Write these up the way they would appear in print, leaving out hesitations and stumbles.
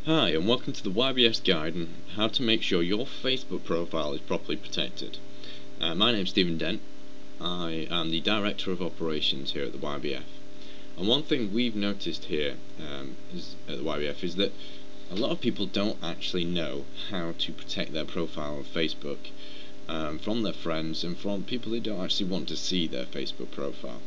Hi, and welcome to the YBS guide on how to make sure your Facebook profile is properly protected. My name is Stephen Dent. I am the Director of Operations here at the YBF. And one thing we've noticed here at the YBF is that a lot of people don't actually know how to protect their profile on Facebook from their friends and from people who don't actually want to see their Facebook profile.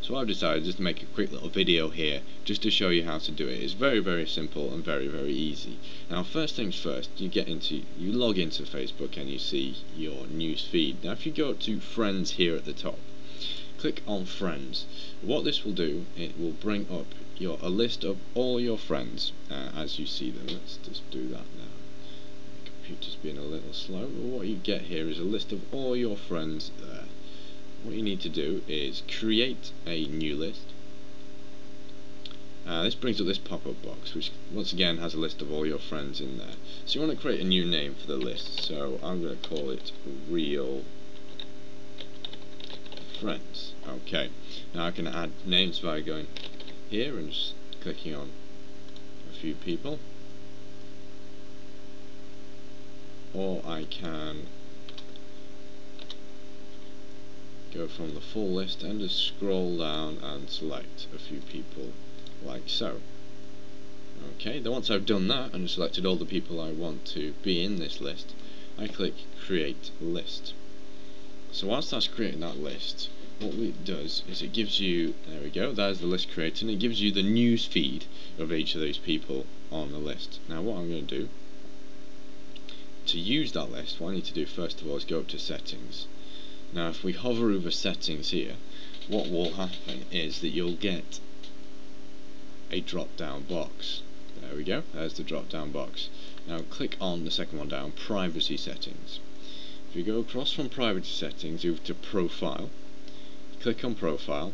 So I've decided just to make a quick little video here just to show you how to do it. It's very simple and very easy. Now first things first, you log into Facebook and you see your news feed. Now if you go to friends here at the top, click on friends. What this will do, it will bring up a list of all your friends as you see them. Let's just do that now. The computer's being a little slow, but what you get here is a list of all your friends there. What you need to do is create a new list. This brings up this pop-up box, which once again has a list of all your friends in there. So you want to create a new name for the list. So I'm going to call it Real Friends. Okay. Now I can add names by going here and just clicking on a few people, or I can go from the full list and just scroll down and select a few people like so. Okay, then once I've done that and selected all the people I want to be in this list, I click create list. So whilst that's creating that list, what it does is it gives you, there we go, there's the list created, and it gives you the news feed of each of those people on the list. Now what I'm going to do to use that list, what I need to do first of all is go up to settings. Now if we hover over settings here, what will happen is that you'll get a drop down box. There we go, there's the drop down box. Now click on the second one down, privacy settings. If you go across from privacy settings, you have to profile, click on profile,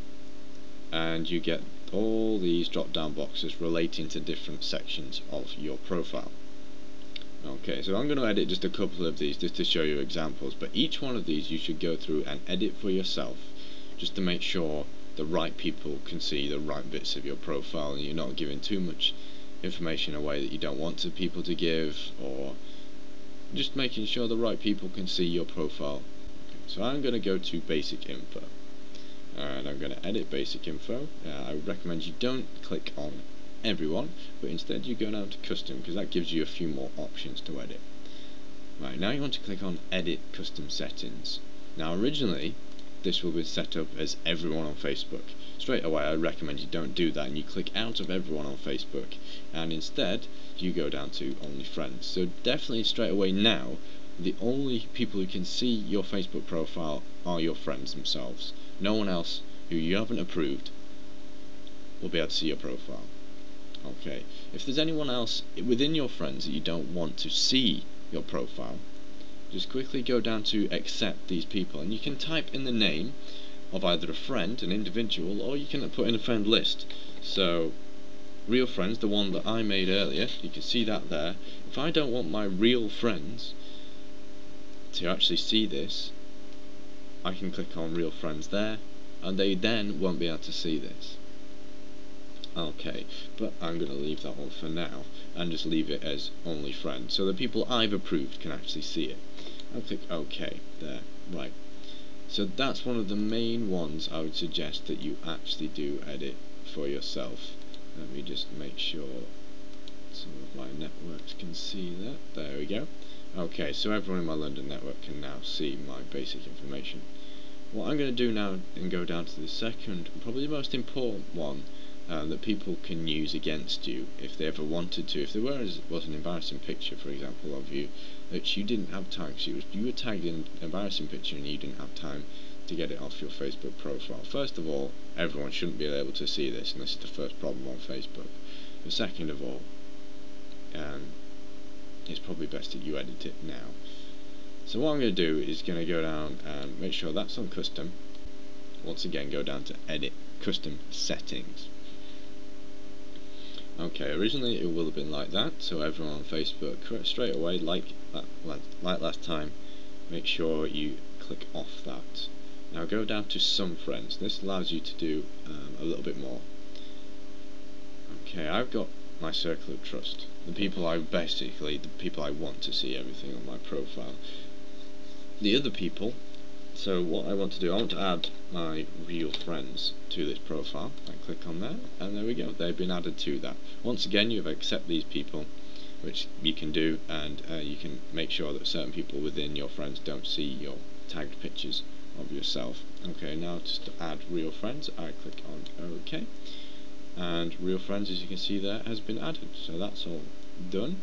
and you get all these drop down boxes relating to different sections of your profile. Okay, so I'm going to edit just a couple of these just to show you examples, but each one of these you should go through and edit for yourself just to make sure the right people can see the right bits of your profile and you're not giving too much information away that you don't want people to give, or just making sure the right people can see your profile. Okay, so I'm going to go to basic info and I'm going to edit basic info. I would recommend you don't click on everyone, but instead you go down to custom because that gives you a few more options to edit. Right, now you want to click on edit custom settings. Now originally this will be set up as everyone on Facebook. Straight away I recommend you don't do that and you click out of everyone on Facebook and instead you go down to only friends. So definitely straight away now the only people who can see your Facebook profile are your friends themselves. No one else who you haven't approved will be able to see your profile. Okay, if there's anyone else within your friends that you don't want to see your profile, just quickly go down to accept these people and you can type in the name of either a friend, an individual, or you can put in a friend list. So real friends, the one that I made earlier, you can see that there. If I don't want my real friends to actually see this, I can click on real friends there and they then won't be able to see this. Okay, but I'm going to leave that one for now and just leave it as only friends so the people I've approved can actually see it. I'll click OK there. Right, so that's one of the main ones I would suggest that you actually do edit for yourself. Let me just make sure some of my networks can see that. There we go. Okay, so everyone in my London network can now see my basic information. What I'm going to do now and go down to the second, probably the most important one, that people can use against you if they ever wanted to. If there was an embarrassing picture, for example, of you that you didn't have tags, you were tagged in an embarrassing picture and you didn't have time to get it off your Facebook profile. First of all, everyone shouldn't be able to see this, and this is the first problem on Facebook. But second of all, it's probably best that you edit it now. So what I'm going to do is going to go down and make sure that's on custom. Once again, go down to edit custom settings. Okay, originally it will have been like that, so everyone on Facebook straight away, like last time, make sure you click off that. Now go down to some friends. This allows you to do a little bit more. Okay, I've got my circle of trust. The people I want to see everything on my profile. The other people, so what I want to do, I want to add my real friends to this profile. I click on there, and there we go, they've been added to that. Once again, you have accept these people, which you can do, and you can make sure that certain people within your friends don't see your tagged pictures of yourself. Okay, now just to add real friends, I click on OK, and real friends, as you can see there, has been added. So that's all done.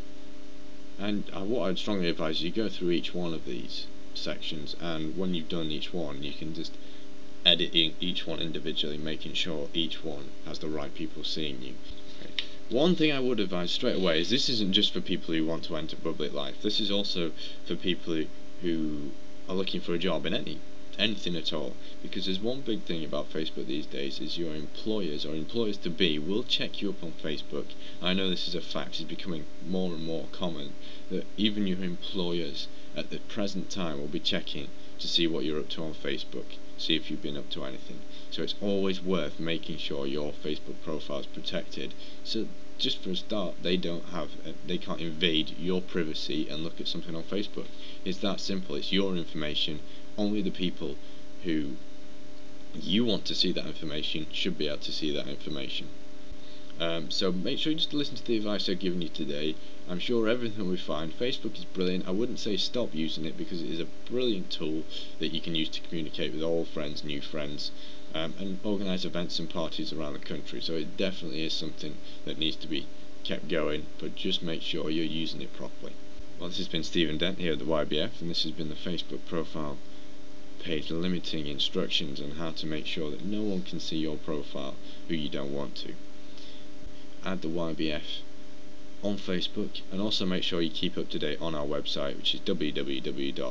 And what I'd strongly advise you go through each one of these sections, and when you've done each one, you can just edit each one individually, making sure each one has the right people seeing you. Okay. One thing I would advise straight away is this isn't just for people who want to enter public life. This is also for people who are looking for a job in anything at all, because there's one big thing about Facebook these days is your employers or employers to be will check you up on Facebook. I know this is a fact, it's becoming more and more common that even your employers at the present time will be checking to see what you're up to on Facebook, see if you've been up to anything. So it's always worth making sure your Facebook profile is protected, so just for a start they can't invade your privacy and look at something on Facebook. It's that simple. It's your information. Only the people who you want to see that information should be able to see that information. So make sure you just listen to the advice I've given you today. I'm sure everything will be fine. Facebook is brilliant. I wouldn't say stop using it, because it is a brilliant tool that you can use to communicate with old friends, new friends, and organise events and parties around the country. So it definitely is something that needs to be kept going, but just make sure you're using it properly. Well, this has been Stephen Dent here at the YBF, and this has been the Facebook profile page limiting instructions on how to make sure that no one can see your profile who you don't want to. Add the YBF on Facebook, and also make sure you keep up to date on our website, which is www.ybf.org.uk.